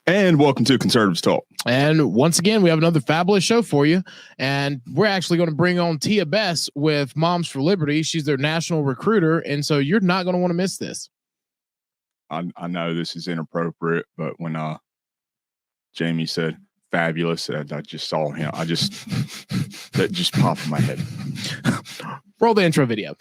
And welcome to Conservatives Talk. And once again, we have another fabulous show for you. And we're actually going to bring on Tia Bess with Moms for Liberty. She's their national recruiter. And so you're not going to want to miss this. I know this is inappropriate, but when Jamie said fabulous, I just saw him. That just popped in my head. Roll the intro video.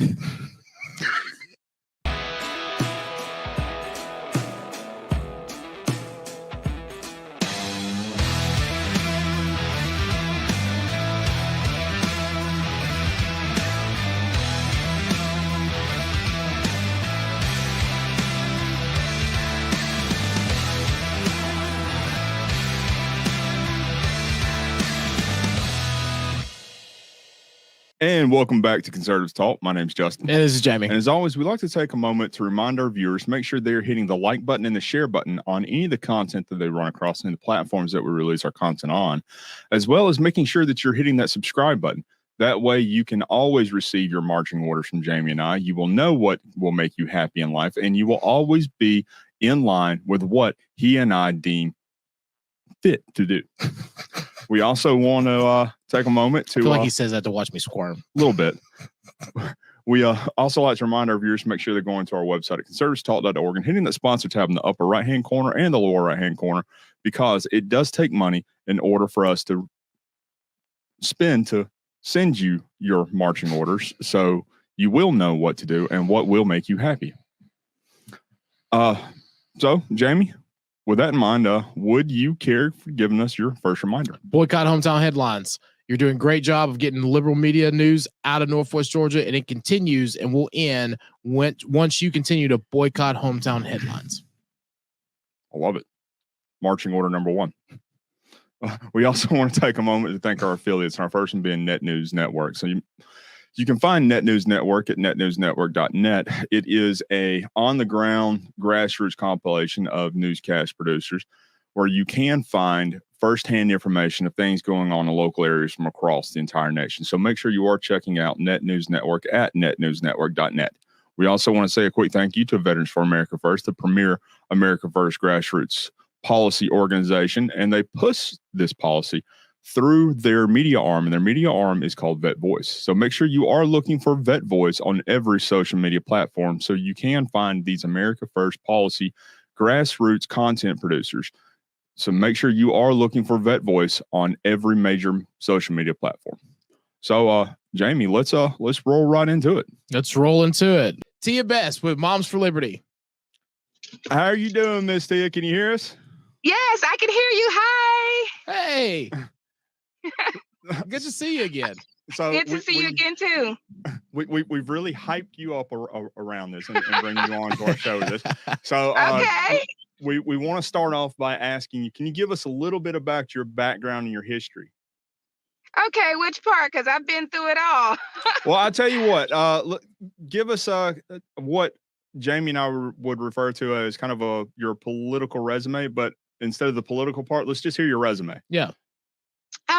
And welcome back to Conservatives Talk. My name's Justin. And this is Jamie. And as always, we like to take a moment to remind our viewers, make sure they're hitting the like button and the share button on any of the content that they run across in the platforms that we release our content on, as well as making sure that you're hitting that subscribe button. That way you can always receive your marching orders from Jamie and I. You will know what will make you happy in life, and you will always be in line with what he and I deem fit to do. We also want to take a moment to... I feel like he says that to watch me squirm. A little bit. We also like to remind our viewers to make sure they're going to our website at conservativestalk.org and hitting that sponsor tab in the upper right-hand corner and the lower right-hand corner, because it does take money in order for us to spend to send you your marching orders, so you will know what to do and what will make you happy. So, Jamie, with that in mind, would you care for giving us your first reminder? Boycott hometown headlines. You're doing a great job of getting liberal media news out of Northwest Georgia, and it continues and will end once you continue to boycott hometown headlines. I love it. Marching order number one. We also want to take a moment to thank our affiliates, and our first one being Net News Network. So you can find Net News Network at netnewsnetwork.net. It is a on-the-ground grassroots compilation of newscast producers where you can find firsthand information of things going on in local areas from across the entire nation. So make sure you are checking out Net News Network at netnewsnetwork.net. We also want to say a quick thank you to Veterans for America First, the premier America First grassroots policy organization, and they push this policy through their media arm, and their media arm is called Vet Voice. So make sure you are looking for Vet Voice on every social media platform so you can find these America First policy grassroots content producers. So make sure you are looking for Vet Voice on every major social media platform. So, Jamie, let's roll right into it. Let's roll into it. Tia Bess with Moms for Liberty. How are you doing, Miss Tia? Can you hear us? Yes, I can hear you. Hi. Hey. Good to see you again. So good to see you again too. We've really hyped you up around this and bringing you on to our show with this. So okay. We want to start off by asking you, can you give us a little bit about your background and your history? Okay, which part? Because I've been through it all. Well, I'll tell you what. Give us what Jamie and I would refer to as kind of your political resume, but instead of the political part, let's just hear your resume. Yeah.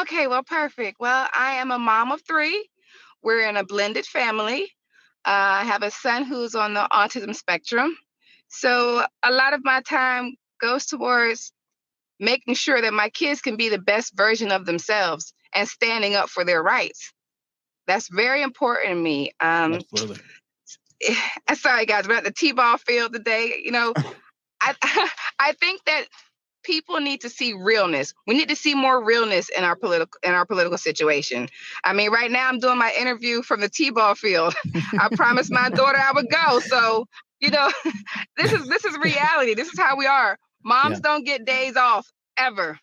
Okay, well, perfect. Well, I am a mom of 3. We're in a blended family. I have a son who's on the autism spectrum. So a lot of my time goes towards making sure that my kids can be the best version of themselves and standing up for their rights. That's very important to me. Absolutely. Sorry, guys, we're at the T-ball field today. You know, I think that people need to see realness. We need to see more realness in our political situation. I mean, right now I'm doing my interview from the T-ball field. I promised my daughter I would go. So, you know, this is reality. This is how we are. Moms don't get days off ever.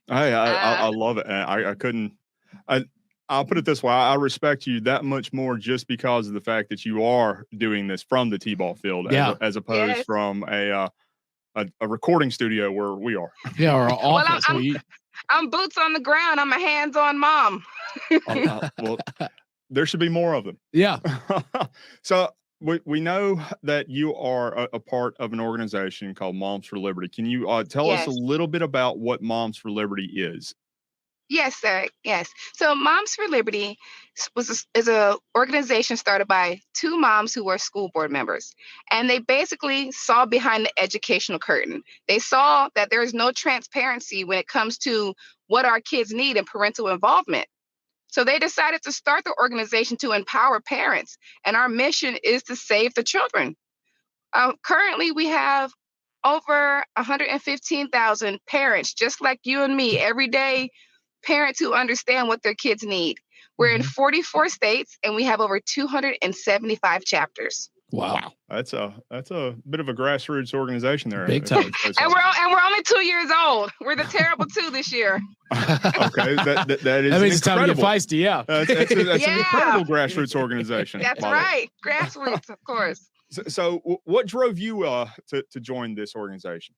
I love it. I couldn't. I'll put it this way. I respect you that much more just because of the fact that you are doing this from the T-ball field as opposed from a recording studio where we are. Yeah, or an office. Well, I'm boots on the ground. I'm a hands-on mom. Well, there should be more of them. Yeah. So we know that you are a part of an organization called Moms for Liberty. Can you tell us a little bit about what Moms for Liberty is? Yes, sir. Yes. So Moms for Liberty is a organization started by two moms who were school board members, and they basically saw behind the educational curtain. They saw that there is no transparency when it comes to what our kids need and parental involvement. So they decided to start the organization to empower parents, and our mission is to save the children. Currently, we have over 115,000 parents, just like you and me, every day, parents who understand what their kids need. We're in 44 states, and we have over 275 chapters. Wow. That's a bit of a grassroots organization there. Big time. And we're only 2 years old. We're the terrible two this year. Okay, that is That means it's time to get incredible. feisty. Yeah. That's Yeah. an incredible grassroots organization. That's by the way. right. Grassroots, of course. So what drove you to join this organization?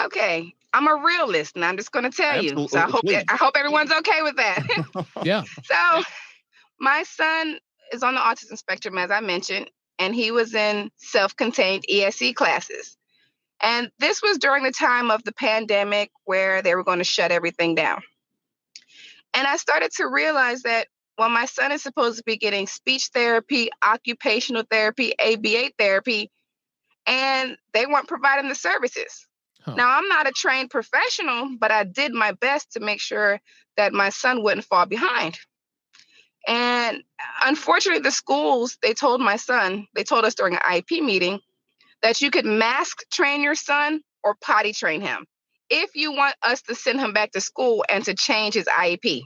Okay. I'm a realist, and I'm just going to tell you. So Absolutely. I hope everyone's okay with that. Yeah. So my son is on the autism spectrum, as I mentioned, and he was in self-contained ESE classes. And this was during the time of the pandemic where they were going to shut everything down. And I started to realize that when my son is supposed to be getting speech therapy, occupational therapy, ABA therapy, and they weren't providing the services. Huh. Now, I'm not a trained professional, but I did my best to make sure that my son wouldn't fall behind. And unfortunately, the schools, they told us during an IEP meeting that you could mask train your son or potty train him if you want us to send him back to school and to change his IEP.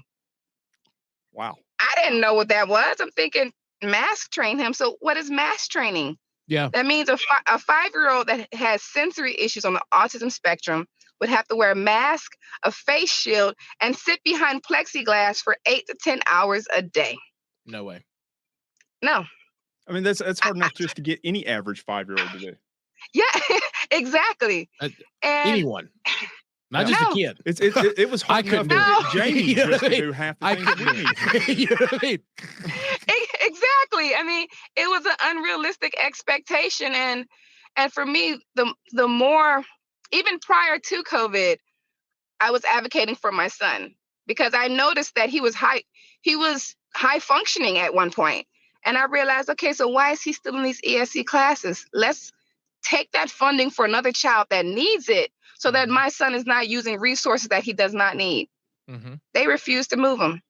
Wow. I didn't know what that was. I'm thinking mask train him. So what is mask training? Yeah. That means a 5-year-old that has sensory issues on the autism spectrum would have to wear a mask, a face shield, and sit behind plexiglass for 8 to 10 hours a day. No way. No. I mean, that's hard enough just to get any average 5-year-old to do. Yeah, exactly. And Anyone. Not just No. a kid. It was hard I couldn't enough do to it. get Jamie You know just what I to mean? do half the I things that we need. You know what I mean? Exactly. I mean, it was an unrealistic expectation, and for me, the more, even prior to COVID, I was advocating for my son because I noticed that he was high functioning at one point, and I realized, okay, so why is he still in these ESC classes? Let's take that funding for another child that needs it, so that my son is not using resources that he does not need. Mm-hmm. They refused to move him.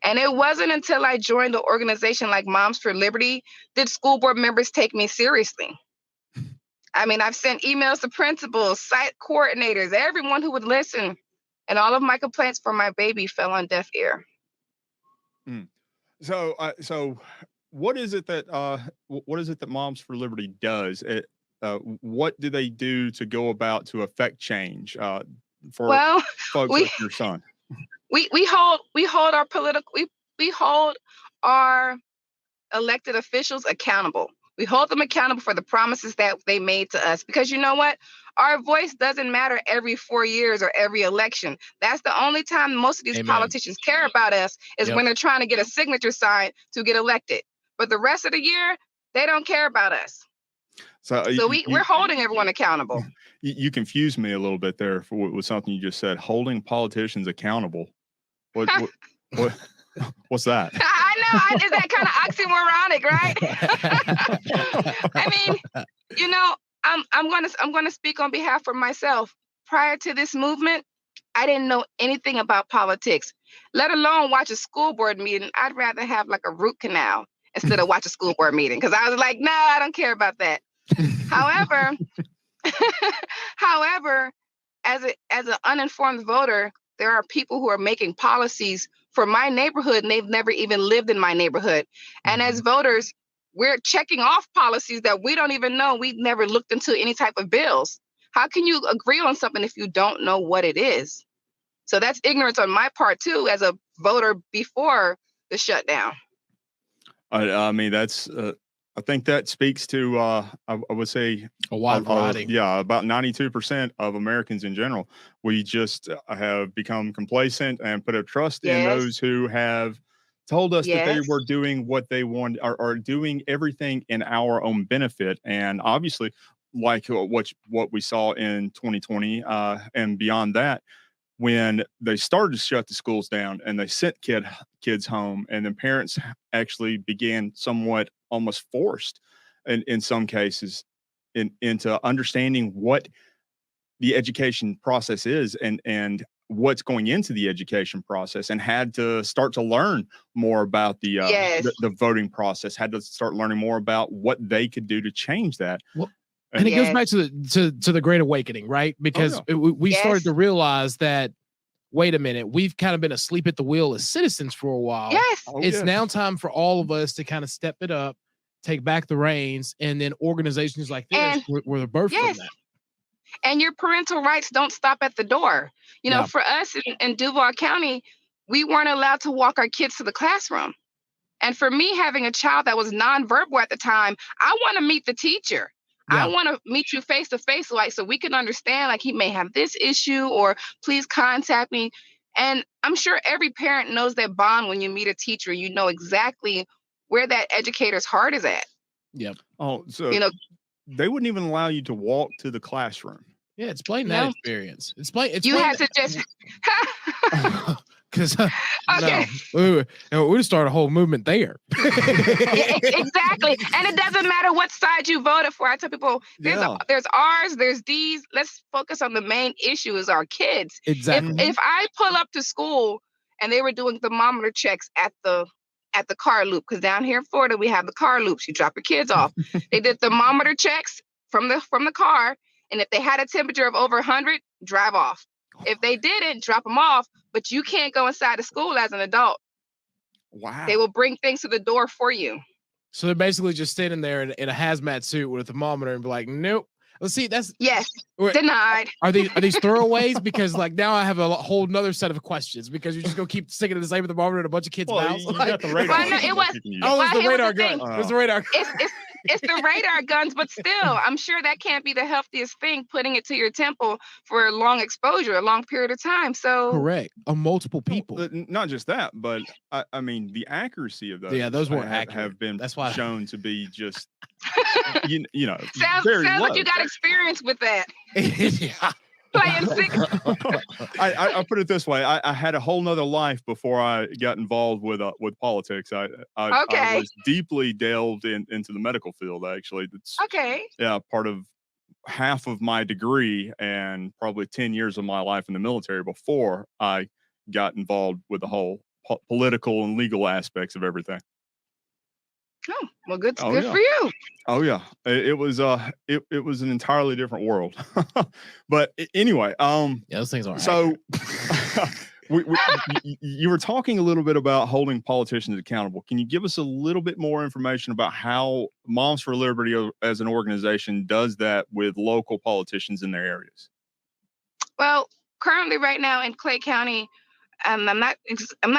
And it wasn't until I joined an organization like Moms for Liberty did school board members take me seriously. I mean, I've sent emails to principals, site coordinators, everyone who would listen. And all of my complaints for my baby fell on deaf ear. So what is it that Moms for Liberty does? What do they do to go about to affect change for folks like your son? We hold our elected officials accountable. We hold them accountable for the promises that they made to us, because you know what? Our voice doesn't matter every 4 years or every election. That's the only time most of these Amen. politicians care about us is Yep. when they're trying to get a signature signed to get elected. But the rest of the year, they don't care about us. So we're holding everyone accountable. You confused me a little bit there with something you just said. Holding politicians accountable. What's that? I know. Is that kind of oxymoronic, right? I mean, you know, I'm gonna speak on behalf of myself. Prior to this movement, I didn't know anything about politics, let alone watch a school board meeting. I'd rather have like a root canal instead of watch a school board meeting, because I was like, nah, I don't care about that. However, as an uninformed voter, there are people who are making policies for my neighborhood, and they've never even lived in my neighborhood. And as voters, we're checking off policies that we don't even know. We've never looked into any type of bills. How can you agree on something if you don't know what it is? So that's ignorance on my part too, as a voter before the shutdown. I mean, that's. I think that speaks to, I would say, a wide variety. Yeah, about 92% of Americans in general. We just have become complacent and put a trust in those who have told us that they were doing what they want, are doing everything in our own benefit. And obviously, like what we saw in 2020 and beyond that, when they started to shut the schools down and they sent kids home, and then parents actually began somewhat almost forced in some cases into understanding what the education process is and what's going into the education process, and had to start to learn more about the voting process, had to start learning more about what they could do to change that. Well, and it goes back to the Great Awakening, right? Because we started to realize that, wait a minute, we've kind of been asleep at the wheel as citizens for a while. Yes. It's now time for all of us to kind of step it up, take back the reins, and then organizations like this were the birth from that. And your parental rights don't stop at the door. You know, for us in Duval County, we weren't allowed to walk our kids to the classroom. And for me, having a child that was nonverbal at the time, I want to meet the teacher. I want to meet you face to face, like, so we can understand, like, he may have this issue, or please contact me. And I'm sure every parent knows that bond when you meet a teacher. You know exactly where that educator's heart is at. Yep. Oh, so they wouldn't even allow you to walk to the classroom. Yeah, explain that experience. You had to just because we would start a whole movement there. Exactly, and it doesn't matter what side you voted for. I tell people there's R's, there's D's. Let's focus on the main issue: is our kids. Exactly. If I pull up to school and they were doing thermometer checks at the car loop, because down here in Florida we have the car loops. You drop your kids off. They did thermometer checks from the car, and if they had a temperature of over 100, drive off. If they didn't, drop them off. But you can't go inside the school as an adult. Wow. They will bring things to the door for you. So they're basically just standing there in a hazmat suit with a thermometer and be like, nope. Let's see. That's denied. Are these throwaways? Because like now I have a whole nother set of questions, because you just go keep sticking the same thermometer in a bunch of kids' mouths. You got the radar. It was the radar gun. It was the radar. It's the radar guns, but still, I'm sure that can't be the healthiest thing, putting it to your temple for a long exposure, a long period of time. So correct. Multiple people. Not just that, but I mean the accuracy of those. Yeah, those weren't accurate. Have been shown to be just you know. Sounds like you got experience with that. Yeah. Playing sick. I put it this way: I had a whole nother life before I got involved with politics. I was deeply delved into the medical field. Actually, that's part of half of my degree and probably 10 years of my life in the military before I got involved with the whole political and legal aspects of everything. Oh, well, good for you. Oh yeah, it was it was an entirely different world. But anyway, those things aren't. So you were talking a little bit about holding politicians accountable. Can you give us a little bit more information about how Moms for Liberty as an organization does that with local politicians in their areas? Well, currently right now in Clay County, I'm not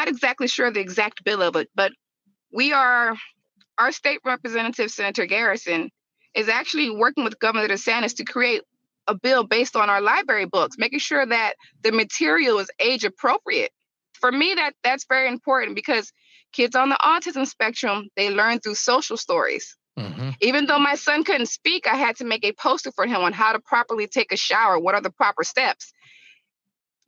exactly sure the exact bill of it, but our state representative, Senator Garrison, is actually working with Governor DeSantis to create a bill based on our library books, making sure that the material is age appropriate. For me, that's very important, because kids on the autism spectrum, they learn through social stories. Mm-hmm. Even though my son couldn't speak, I had to make a poster for him on how to properly take a shower. What are the proper steps?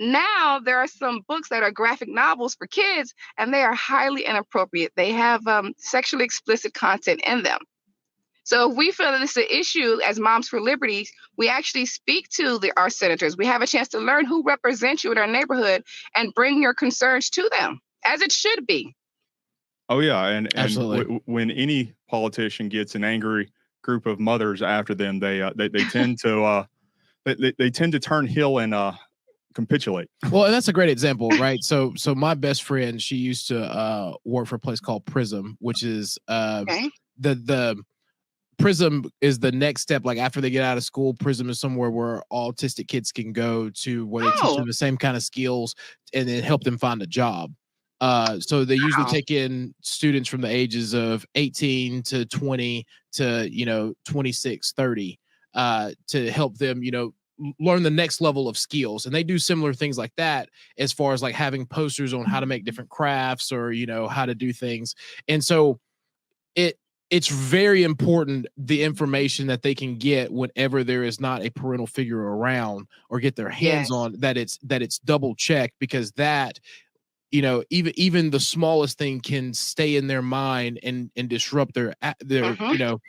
Now there are some books that are graphic novels for kids, and they are highly inappropriate. They have sexually explicit content in them. So if we feel that it's an issue as Moms for Liberty, we actually speak to our senators. We have a chance to learn who represents you in our neighborhood and bring your concerns to them, as it should be. Oh yeah, and absolutely. When any politician gets an angry group of mothers after them, they tend to they tend to turn heel and capitulate. Well, and that's a great example, right? So my best friend, she used to work for a place called Prism, which is the Prism is the next step. Like after they get out of school, Prism is somewhere where autistic kids can go to, where they teach them the same kind of skills and then help them find a job. So they usually take in students from the ages of 18 to 20 to 26, 30 to help them learn the next level of skills. And they do similar things like that, as far as like having posters on how to make different crafts or how to do things. And so it's very important the information that they can get whenever there is not a parental figure around or get their hands on, that it's double checked, because that, you know, even the smallest thing can stay in their mind and disrupt their you know,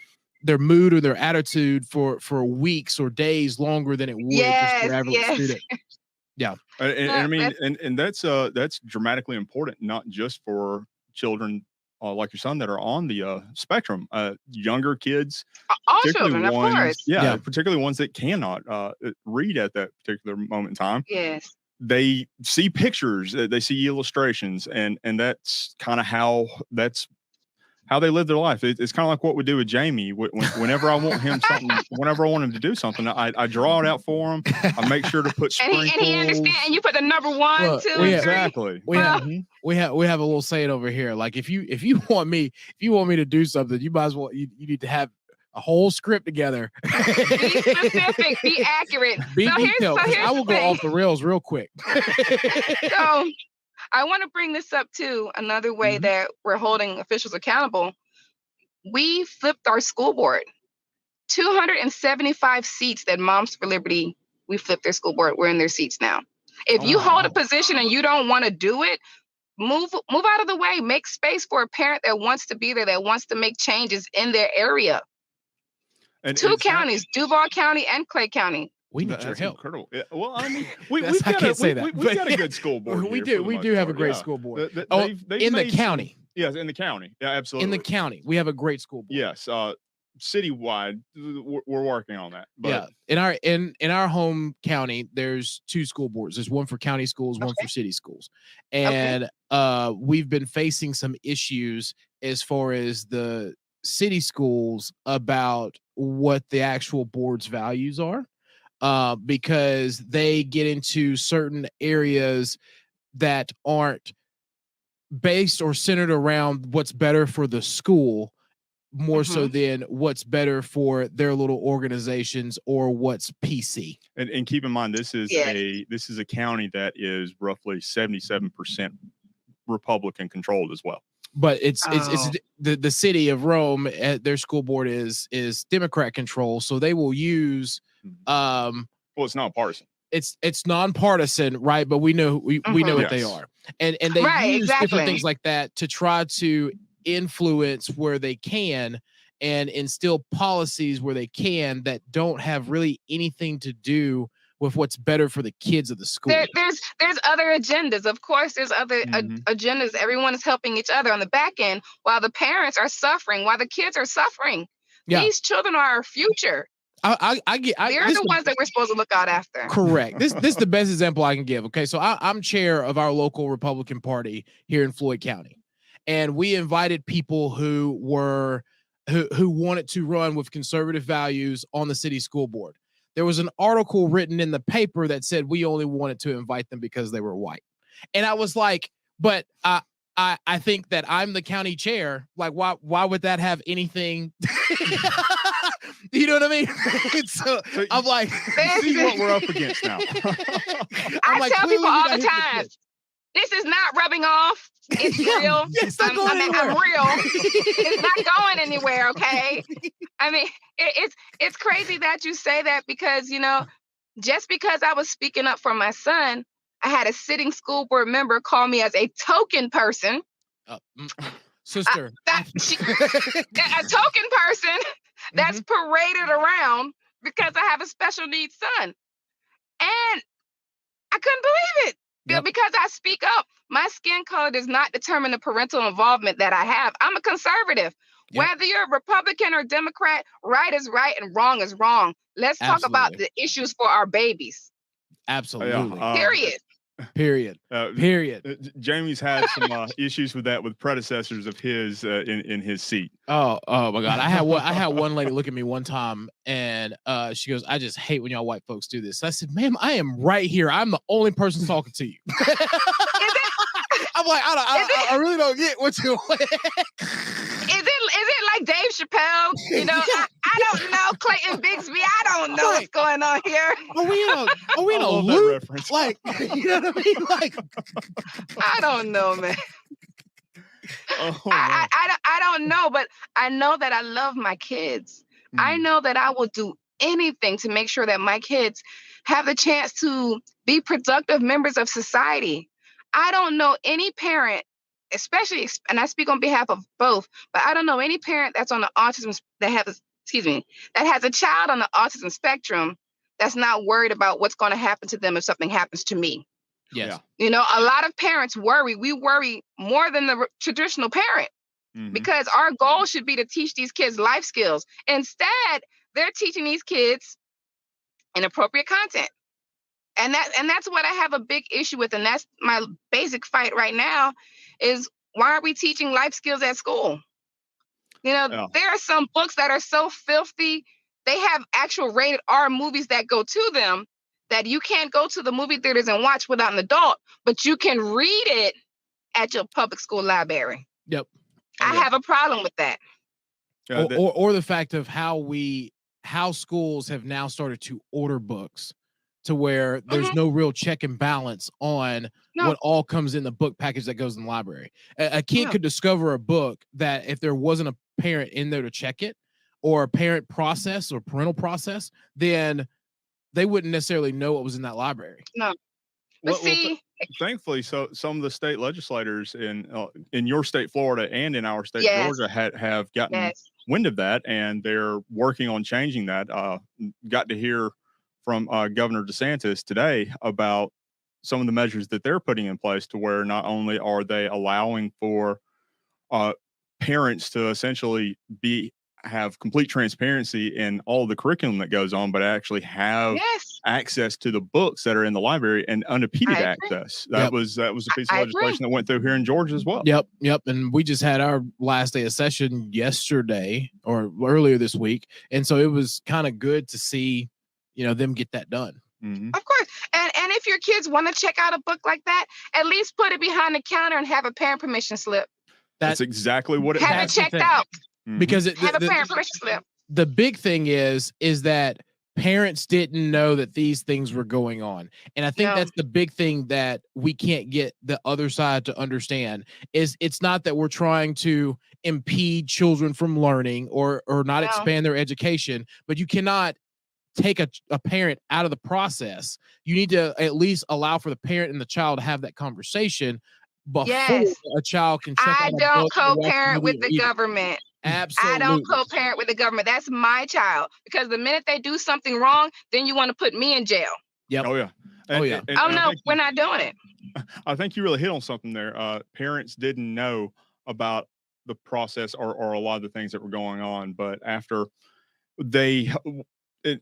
their mood or their attitude for weeks or days longer than it would just your average student. Yeah. And I mean, and that's dramatically important, not just for children like your son that are on the spectrum, younger kids, all children, of course. Yeah, particularly ones that cannot read at that particular moment in time. Yes. They see pictures, they see illustrations, and that's kind of how they live their life. It's kind of like what we do with Jamie. Whenever I want him something, whenever I want him to do something, I draw it out for him. I make sure to put sprinkles. And he understands. And you put the number 1, 2, 3. Exactly. We have a little saying over here. Like if you want me to do something, you might as well you need to have a whole script together. Be specific. Be accurate. Be detailed. I will go off the rails real quick. So I want to bring this up too. Another way that we're holding officials accountable. We flipped our school board. 275 seats that Moms for Liberty, we flipped their school board. We're in their seats now. If you hold a position and you don't want to do it, move out of the way. Make space for a parent that wants to be there, that wants to make changes in their area. And 2 counties, Duval County and Clay County. We need your help. Incredible. Yeah, well, I mean, we've got a good school board. We do have a great school board. In the county. Yes, in the county. Yeah, absolutely. In the county, we have a great school board. Yes, citywide, we're working on that. But yeah, in our home county, there's 2 school boards. There's one for county schools, one for city schools, and we've been facing some issues as far as the city schools about what the actual board's values are, because they get into certain areas that aren't based or centered around what's better for the school, more so than what's better for their little organizations or what's PC. And keep in mind, this is a county that is roughly 77% Republican controlled as well. But it's the city of Rome. Their school board is Democrat control, so they will use. Well, it's nonpartisan. It's nonpartisan, right? But we know what they are, and they use different things like that to try to influence where they can and instill policies where they can that don't have really anything to do with what's better for the kids of the school. There's other agendas. Of course, there's other agendas. Everyone is helping each other on the back end while the parents are suffering, while the kids are suffering. Yeah. These children are our future. They're the ones that we're supposed to look out after. Correct. This is the best example I can give. Okay, so I'm chair of our local Republican Party here in Floyd County, and we invited people who wanted to run with conservative values on the city school board. There was an article written in the paper that said we only wanted to invite them because they were white. And I was like, but I think that I'm the county chair. Like, why would that have anything? You know what I mean? So I'm like, see what we're up against now. I tell people all the time, this is not rubbing off. It's real. I'm real. It's not going anywhere. Okay. I mean, it's crazy that you say that because, you know, just because I was speaking up for my son, I had a sitting school board member call me as a token person. Sister. A token person that's paraded around because I have a special needs son. And I couldn't believe it. Yep. Because I speak up. My skin color does not determine the parental involvement that I have. I'm a conservative. Yep. Whether you're a Republican or Democrat, right is right and wrong is wrong. Let's talk about the issues for our babies. Absolutely. Period. Period. Jamie's had some issues with that with predecessors of his in his seat. Oh my God! I had one lady look at me one time, and she goes, "I just hate when y'all white folks do this." I said, "Ma'am, I am right here. I'm the only person talking to you." I'm like, I really don't get what you. Is it like Dave Chappelle? You know, I don't know Clayton Bigsby. I don't know what's going on here. Are we in a loop? Like, you know what I mean? Like, I don't know, man. I don't know, but I know that I love my kids. I know that I will do anything to make sure that my kids have the chance to be productive members of society. I don't know any parent, especially, and I speak on behalf of both, but I don't know any parent that's on the autism that has a child on the autism spectrum that's not worried about what's going to happen to them if something happens to me. Yes. You know, a lot of parents worry. We worry more than the traditional parent because our goal should be to teach these kids life skills. Instead, they're teaching these kids inappropriate content. And that's what I have a big issue with. And that's my basic fight right now is why are we teaching life skills at school? You know, there are some books that are so filthy. They have actual rated R movies that go to them that you can't go to the movie theaters and watch without an adult, but you can read it at your public school library. Yep. I have a problem with that. Or the fact of how schools have now started to order books to where there's no real check and balance on what all comes in the book package that goes in the library. A kid could discover a book that if there wasn't a parent in there to check it or a parent process or parental process, then they wouldn't necessarily know what was in that library. No. But thankfully, so some of the state legislators in your state, Florida, and in our state, Georgia, have gotten wind of that, and they're working on changing that. Got to hear from Governor DeSantis today about some of the measures that they're putting in place to where not only are they allowing for parents to essentially have complete transparency in all the curriculum that goes on, but actually have access to the books that are in the library and unimpeded access. That was a piece of legislation that went through here in Georgia as well. Yep. And we just had our last day of session yesterday or earlier this week. And so it was kind of good to see, them get that done. Of course. And if your kids want to check out a book like that, at least put it behind the counter and have a parent permission slip. That's exactly what it have it checked out. Because have a parent permission slip. The big thing is that parents didn't know that these things were going on. And I think that's the big thing that we can't get the other side to understand is it's not that we're trying to impede children from learning or not expand their education, but you cannot take a parent out of the process. You need to at least allow for the parent and the child to have that conversation before a child can check out. I don't co-parent with the government. Absolutely. I don't co-parent with the government. That's my child. Because the minute they do something wrong, then you want to put me in jail. Yep. Oh, yeah. No, we're not doing it. I think you really hit on something there. Parents didn't know about the process or a lot of the things that were going on. But after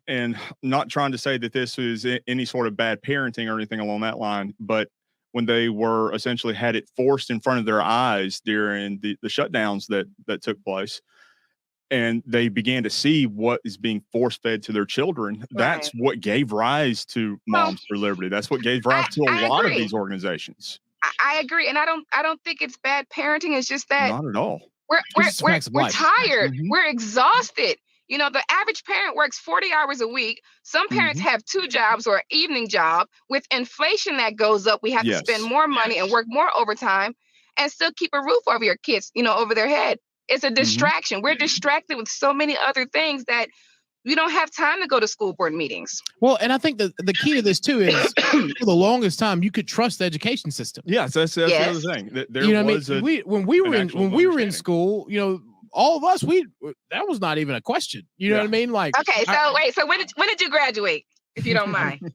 and not trying to say that this is any sort of bad parenting or anything along that line, but when they were essentially had it forced in front of their eyes during the shutdowns that took place, and they began to see what is being force fed to their children, that's what gave rise to Moms for Liberty. That's what gave rise to a lot of these organizations. I agree. And I don't think it's bad parenting. It's just that not at all. We're tired. We're exhausted. The average parent works 40 hours a week. Some parents have 2 jobs or an evening job. With inflation that goes up, we have to spend more money and work more overtime and still keep a roof over your kids, over their head. It's a distraction. We're distracted with so many other things that we don't have time to go to school board meetings. Well, and I think the key to this too is for the longest time you could trust the education system. Yes, that's the other thing. There was when we were in school, all of us, that was not even a question. You know what I mean? Like, okay, so when did you graduate, if you don't mind?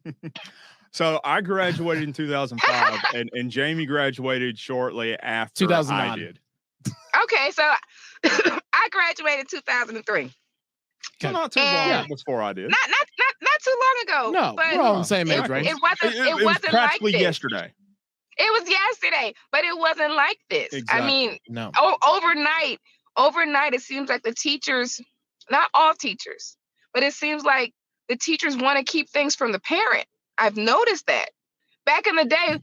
So I graduated in 2005, and Jamie graduated shortly after 2009. I did. Okay, so I graduated in 2003. So not too long before I did. Not too long ago. No, but we're all the same age, right? It wasn't practically like this. yesterday. It was yesterday, but it wasn't like this. Exactly. I mean, no. Overnight, it seems like the teachers, not all teachers, but it seems like the teachers want to keep things from the parent. I've noticed that. Back in the day,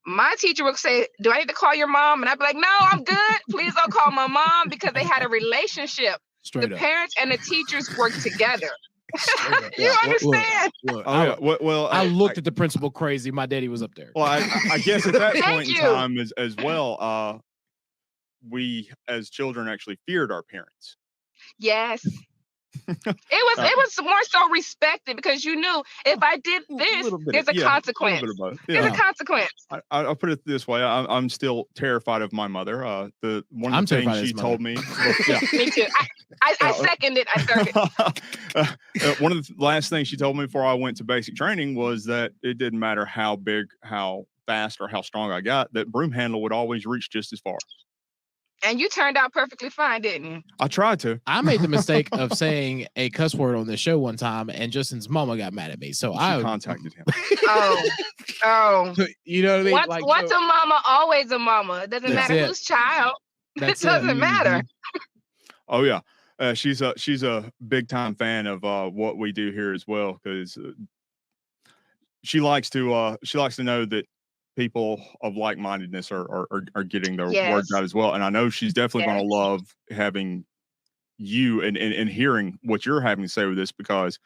my teacher would say, "Do I need to call your mom?" And I'd be like, "No, I'm good. Please don't call my mom," because they had a relationship. Straight the up. Parents and the teachers work together. You understand? Look, I looked at the principal crazy. My daddy was up there. Well, I guess at that point in time as well, we as children actually feared our parents. Yes. It was more so respected because you knew if I did this, there's a consequence. A little bit of both. There's a consequence. I'll put it this way: I'm still terrified of my mother. One of the things she told me. Well, me too. I second it. I third it. One of the last things she told me before I went to basic training was that it didn't matter how big, how fast, or how strong I got, that broom handle would always reach just as far. And you turned out perfectly fine, didn't you? I tried to. I made the mistake of saying a cuss word on the show one time, and Justin's mama got mad at me. So I contacted him. Oh. You know what I mean? Once a mama, always a mama. It doesn't matter whose child. It doesn't matter. Oh yeah. She's a big time fan of what we do here as well, because she likes to know that people of like-mindedness are getting their words out as well. And I know she's definitely going to love having you and hearing what you're having to say with this, because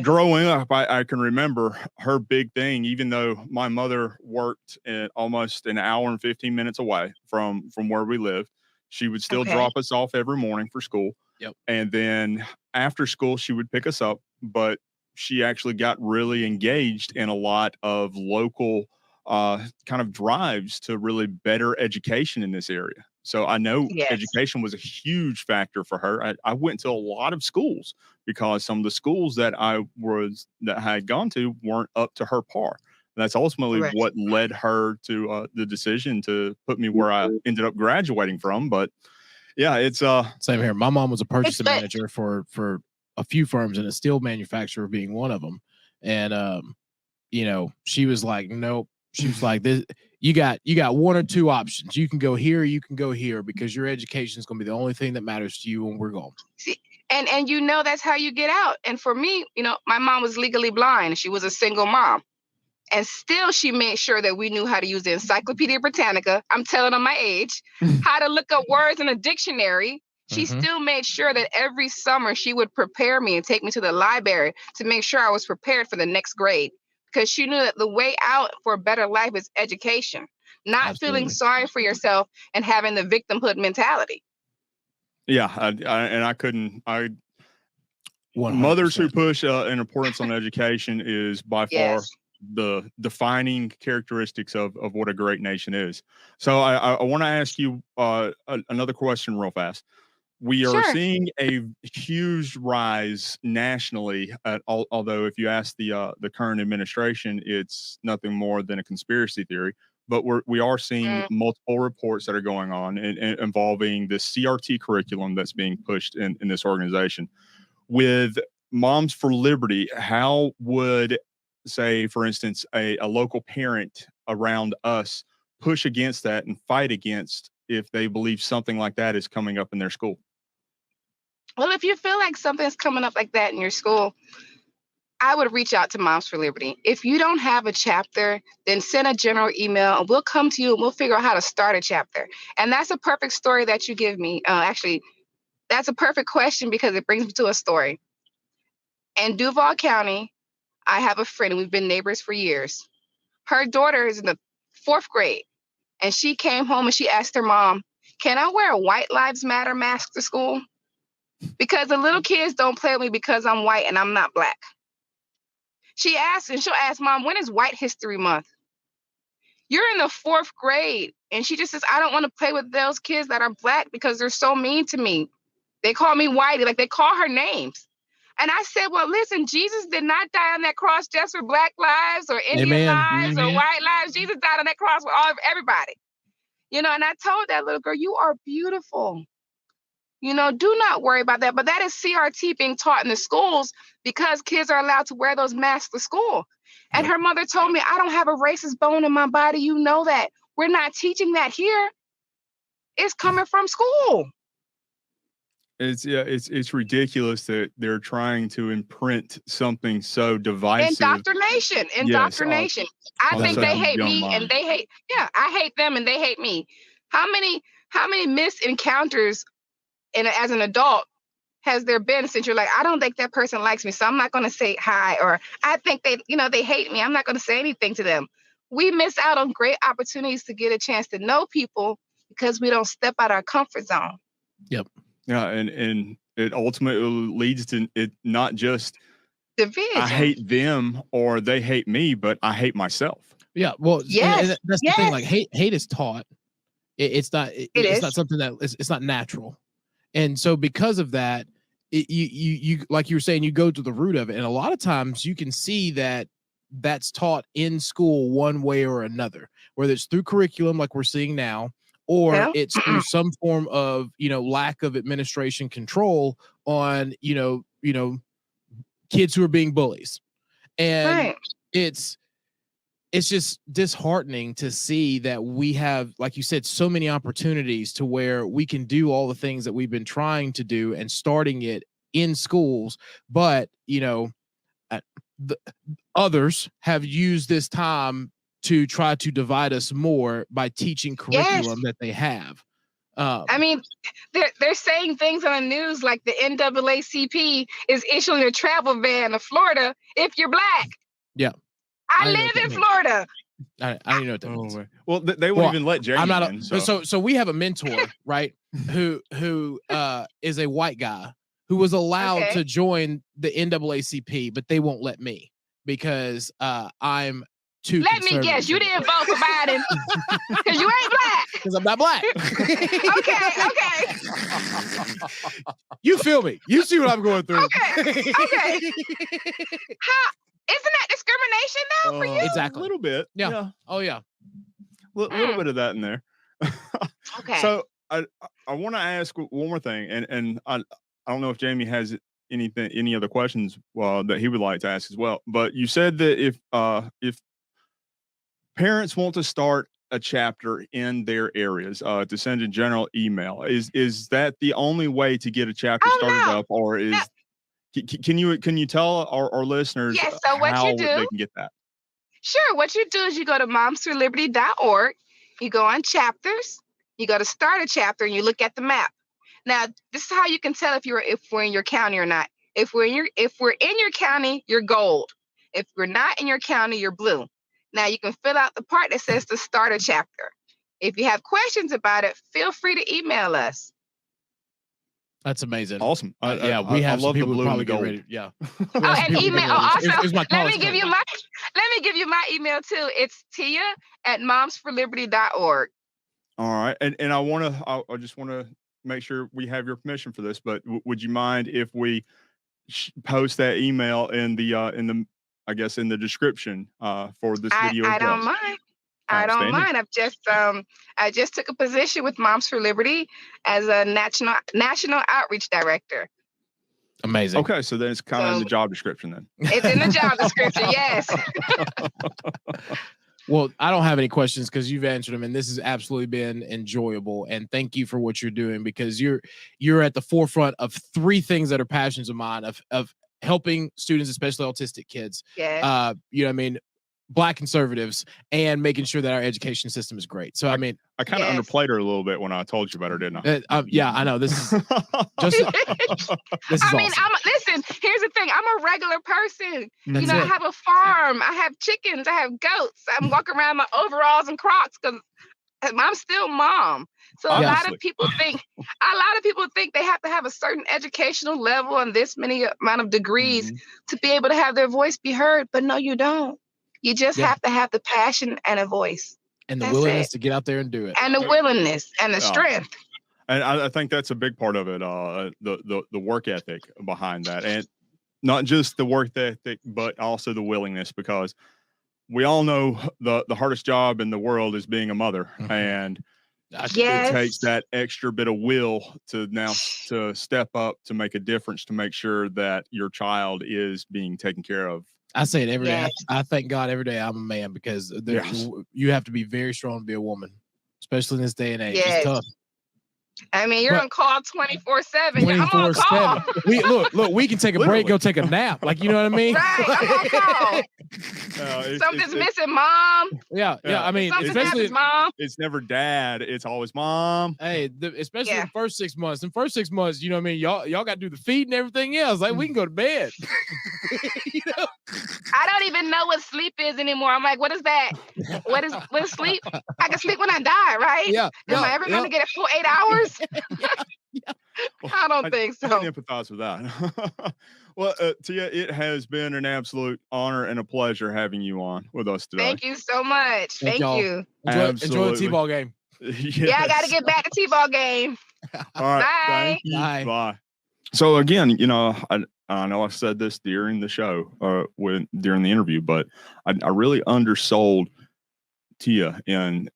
growing up, I can remember her big thing, even though my mother worked almost an hour and 15 minutes away from where we lived, she would still drop us off every morning for school. Yep. And then after school, she would pick us up, but she actually got really engaged in a lot of local kind of drives to really better education in this area. So I know education was a huge factor for her. I went to a lot of schools because some of the schools that I had gone to weren't up to her par. And that's ultimately what led her to the decision to put me where I ended up graduating from. But yeah, it's same here. My mom was a purchasing manager for a few firms, and a steel manufacturer being one of them. And she was like, nope. She was like, "This, you got one or two options. You can go here, you can go here, because your education is going to be the only thing that matters to you when we're gone." See, and that's how you get out. And for me, my mom was legally blind. She was a single mom, and still she made sure that we knew how to use the Encyclopedia Britannica. I'm telling them my age, how to look up words in a dictionary. She still made sure that every summer she would prepare me and take me to the library to make sure I was prepared for the next grade. Because she knew that the way out for a better life is education, not feeling sorry for yourself and having the victimhood mentality. Yeah, mothers who push an importance on education is by far the defining characteristics of what a great nation is. So I want to ask you another question real fast. We are seeing a huge rise nationally, although if you ask the current administration, it's nothing more than a conspiracy theory. But we are seeing multiple reports that are going on and involving the CRT curriculum that's being pushed in this organization. With Moms for Liberty, how would, say, for instance, a local parent around us push against that and fight against if they believe something like that is coming up in their school? Well, if you feel like something's coming up like that in your school, I would reach out to Moms for Liberty. If you don't have a chapter, then send a general email and we'll come to you and we'll figure out how to start a chapter. And that's a perfect story that you give me. Actually, that's a perfect question because it brings me to a story. In Duval County, I have a friend and we've been neighbors for years. Her daughter is in the 4th grade and she came home and she asked her mom, "Can I wear a White Lives Matter mask to school? Because the little kids don't play with me because I'm white and I'm not black." She'll ask, "Mom, when is White History Month?" You're in the 4th grade. And she just says, "I don't want to play with those kids that are black because they're so mean to me. They call me whitey," like they call her names. And I said, well, listen, Jesus did not die on that cross just for black lives or Indian lives or white lives. Jesus died on that cross for everybody. And I told that little girl, "You are beautiful. Do not worry about that." But that is CRT being taught in the schools because kids are allowed to wear those masks to school. And her mother told me, "I don't have a racist bone in my body. You know that. We're not teaching that here. It's coming from school." It's ridiculous that they're trying to imprint something so divisive. Indoctrination. I think they hate me and they hate. Yeah, I hate them and they hate me. How many missed encounters as an adult has there been since you're like, "I don't think that person likes me, so I'm not going to say hi," or "I think they hate me, I'm not going to say anything to them." We miss out on great opportunities to get a chance to know people because we don't step out our comfort zone. Yep. Yeah, and it ultimately leads to it not just division. I hate them or they hate me, but I hate myself. Yeah, well, yes, and that's the thing. Like hate is taught. It's not. It's not something that it's not natural, and so because of that, you like you were saying, you go to the root of it, and a lot of times you can see that that's taught in school one way or another, whether it's through curriculum like we're seeing now, or it's through some form of lack of administration control on kids who are being bullies, and it's just disheartening to see that we have, like you said, so many opportunities to where we can do all the things that we've been trying to do and starting it in schools. But, the others have used this time to try to divide us more by teaching curriculum that they have. I mean, they're saying things on the news like the NAACP is issuing a travel ban to Florida if you're Black. Yeah. I live in Florida. I don't know what that means. Well, they won't even let Jamie in. So we have a mentor, right? who is a white guy who was allowed to join the NAACP, but they won't let me because I'm too. Let me guess, you didn't vote for Biden because you ain't Black. Because I'm not Black. Okay. You feel me? You see what I'm going through? Okay. Isn't that discrimination though for you? Exactly. A little bit. Yeah. Oh yeah. A little bit of that in there. Okay. So I want to ask one more thing, and I don't know if Jamie has any other questions that he would like to ask as well. But you said that if parents want to start a chapter in their areas to send a general email, is that the only way to get a chapter started up, or is Can you tell our listeners how they can get that? Sure. What you do is you go to momsforliberty.org, you go on chapters, you go to start a chapter, and you look at the map. Now, this is how you can tell if we're in your county or not. If we're in your county, you're gold. If we're not in your county, you're blue. Now you can fill out the part that says to start a chapter. If you have questions about it, feel free to email us. That's amazing. Awesome. We have some people who probably get ready. Yeah. And email also. Let me give you my email too. It's tia@momsforliberty.org. All right. And I just want to make sure we have your permission for this, but would you mind if we post that email in the I guess in the description for this video? I don't mind. I don't mind. I just took a position with Moms for Liberty as a national outreach director. Amazing. Okay, so then it's kind of in the job description then. It's in the job description, yes. Well, I don't have any questions because you've answered them, and this has absolutely been enjoyable. And thank you for what you're doing, because you're at the forefront of three things that are passions of mine of helping students, especially autistic kids. Yeah. Black conservatives, and making sure that our education system is great. So I kind of underplayed her a little bit when I told you about her, didn't I? Yeah, I know. This is just. This is awesome. Listen. Here's the thing. I'm a regular person. That's I have a farm. I have chickens. I have goats. I'm walking around in my overalls and Crocs because I'm still mom. So a lot of people think they have to have a certain educational level and this many amount of degrees to be able to have their voice be heard. But no, you don't. You just have to have the passion and a voice. And the willingness to get out there and do it. And the willingness and the strength. And I think that's a big part of it, the work ethic behind that. And not just the work ethic, but also the willingness, because we all know the hardest job in the world is being a mother. And it takes that extra bit of will to step up, to make a difference, to make sure that your child is being taken care of. I say it every day. I thank God every day I'm a man, because you have to be very strong to be a woman, especially in this day and age. Yes. It's tough. I mean, you're on call 24/7. 24/7. Look, we can take a break, go take a nap. Like, you know what I mean? Right, I'm on call. Something's missing, mom. Yeah. I mean, especially mom. It's never dad. It's always mom. Hey, especially in the first 6 months. In the first 6 months, you know what I mean? Y'all got to do the feed and everything else. Like, we can go to bed. I don't even know what sleep is anymore. I'm like, what is that? What is sleep? I can sleep when I die, right? Yeah. Am I ever going to get a full 8 hours? Well, I don't think so. I can empathize with that. Well, Tia, it has been an absolute honor and a pleasure having you on with us today. Thank you so much. Thank you. Enjoy the T-ball game. Yes. Yeah, I got to get back to T-ball game. All right. Bye. Thank you. Bye. Bye. So again, I know I said this during the show, during the interview, but I really undersold Tia in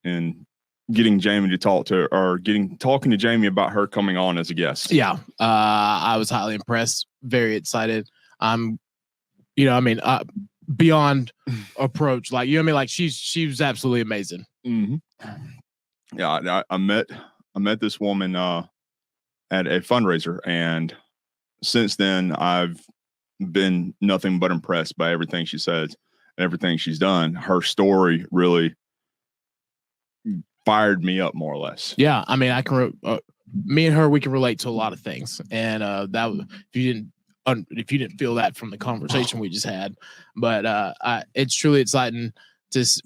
getting Jamie to talk to her, or talking to Jamie about her coming on as a guest. Yeah, I was highly impressed, very excited. Beyond approach, like, like she was absolutely amazing. Mm-hmm. Yeah, I met this woman at a fundraiser, and since then I've been nothing but impressed by everything she says and everything she's done. Her story really fired me up, more or less. Yeah, I mean, I can. Me and her, we can relate to a lot of things, and that if you didn't feel that from the conversation we just had, but it's truly exciting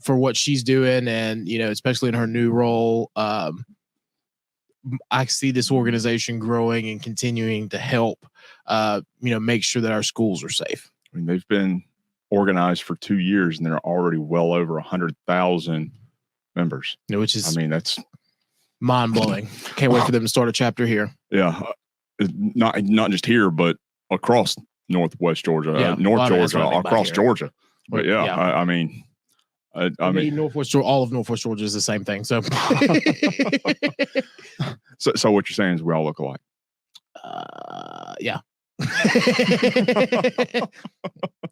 for what she's doing, and especially in her new role. I see this organization growing and continuing to help, make sure that our schools are safe. I mean, they've been organized for 2 years, and they're already well over 100,000 members. Which is, I mean, that's mind blowing. Can't wait for them to start a chapter here. Yeah, not just here, but across Northwest Georgia, North Georgia, across Georgia. But yeah. I mean, all of Northwest Georgia is the same thing. So, so what you're saying is we all look alike. Yeah.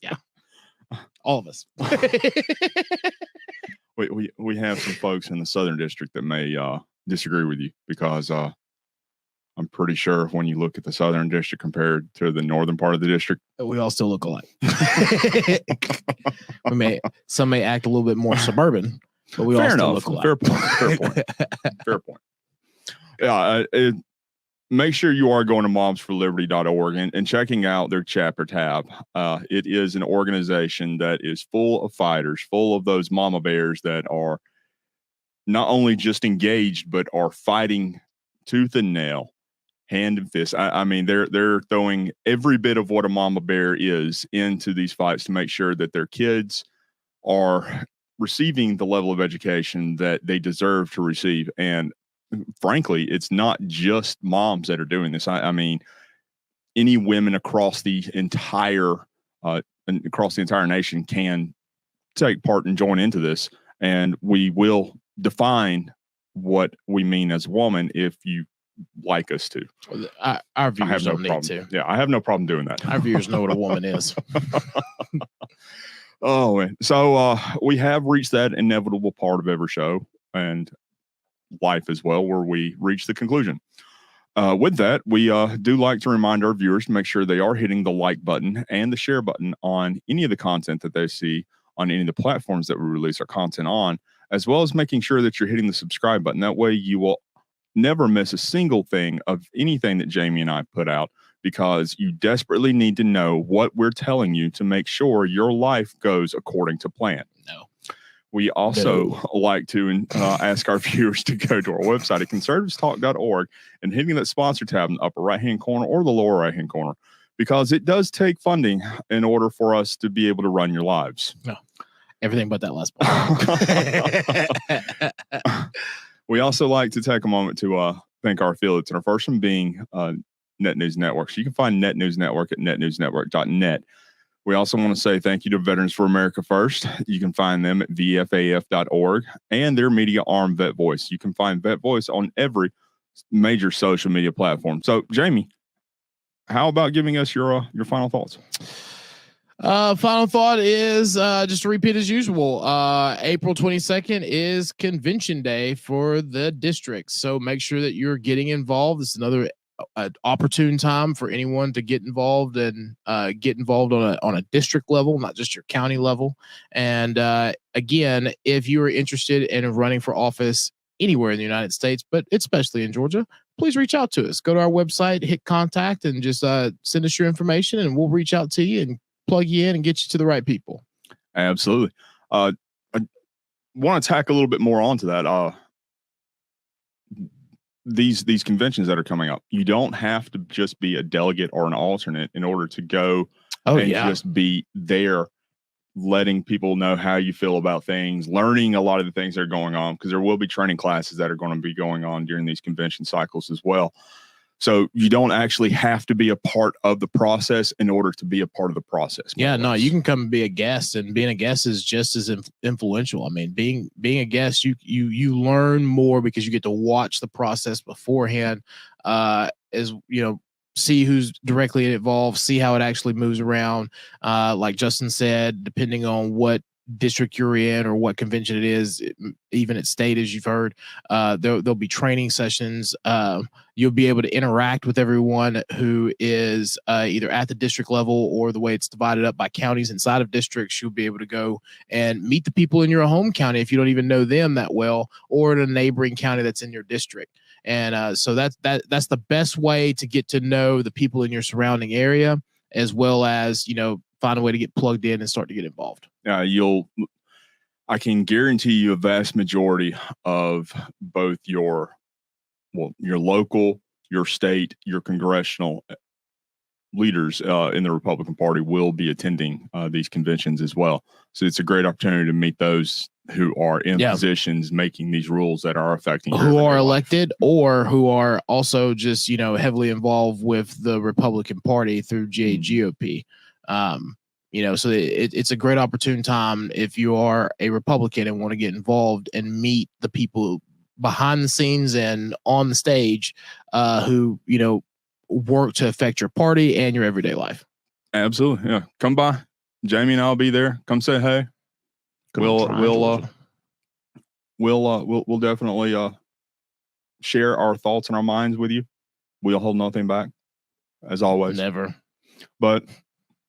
Yeah. All of us. We have some folks in the Southern District that may disagree with you, because I'm pretty sure when you look at the Southern District compared to the northern part of the district, we all still look alike. Some may act a little bit more suburban, but we all still look alike. Fair point. Fair point. Yeah. Make sure you are going to momsforliberty.org and checking out their chapter tab. It is an organization that is full of fighters, full of those mama bears that are not only just engaged, but are fighting tooth and nail, hand and fist. I mean, they're throwing every bit of what a mama bear is into these fights to make sure that their kids are receiving the level of education that they deserve to receive. And frankly, it's not just moms that are doing this. I mean, any women across the entire nation can take part and join into this, and we will define what we mean as a woman if you like us to. Our viewers don't need to. Yeah, I have no problem doing that. Our viewers know what a woman is. Oh, so we have reached that inevitable part of every show and life as well, where we reach the conclusion. With that, we do like to remind our viewers to make sure they are hitting the like button and the share button on any of the content that they see on any of the platforms that we release our content on, as well as making sure that you're hitting the subscribe button. That way you will never miss a single thing of anything that Jamie and I put out, because you desperately need to know what we're telling you to make sure your life goes according to plan. No. We also like to ask our viewers to go to our website at conservativestalk.org and hitting that sponsor tab in the upper right-hand corner or the lower right-hand corner, because it does take funding in order for us to be able to run your lives. No, everything but that last part. We also like to take a moment to thank our affiliates, and our first one being Net News Network. So you can find Net News Network at netnewsnetwork.net. We also want to say thank you to Veterans for America First. You can find them at vfaf.org, and their media arm, Vet Voice. You can find Vet Voice on every major social media platform. So, Jamie, how about giving us your final thoughts? Final thought is just to repeat as usual. April 22nd is convention day for the district, so make sure that you're getting involved. It's another opportune time for anyone to get involved and get involved on a district level, not just your county level. And again, if you are interested in running for office anywhere in the United States, but especially in Georgia, please reach out to us. Go to our website, hit contact, and just send us your information, and we'll reach out to you and plug you in and get you to the right people. Absolutely. I want to tack a little bit more onto that. These conventions that are coming up, you don't have to just be a delegate or an alternate in order to go just be there, letting people know how you feel about things, learning a lot of the things that are going on, because there will be training classes that are going to be going on during these convention cycles as well. So you don't actually have to be a part of the process in order to be a part of the process. Yeah, no, you can come and be a guest, and being a guest is just as influential. I mean, being a guest, you learn more because you get to watch the process beforehand, as you know, see who's directly involved, see how it actually moves around. Like Justin said, depending on what district you're in or what convention it is, even at state, as you've heard, there'll be training sessions. You'll be able to interact with everyone who is either at the district level, or the way it's divided up by counties inside of districts. You'll be able to go and meet the people in your home county if you don't even know them that well, or in a neighboring county that's in your district. And so that's the best way to get to know the people in your surrounding area, as well as, you know, find a way to get plugged in and start to get involved. I can guarantee you a vast majority of both your local, your state, your congressional leaders in the Republican Party will be attending these conventions as well. So it's a great opportunity to meet those who are in positions making these rules that are affecting who are elected or who are also just, you know, heavily involved with the Republican Party through GOP. You know, so it's a great opportune time if you are a Republican and want to get involved and meet the people behind the scenes and on the stage who, you know, work to affect your party and your everyday life. Absolutely. Yeah. Come by. Jamie and I'll be there. Come say hey. We'll definitely share our thoughts and our minds with you. We'll hold nothing back, as always. Never. But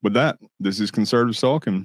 with that, this is Conservative Talk, and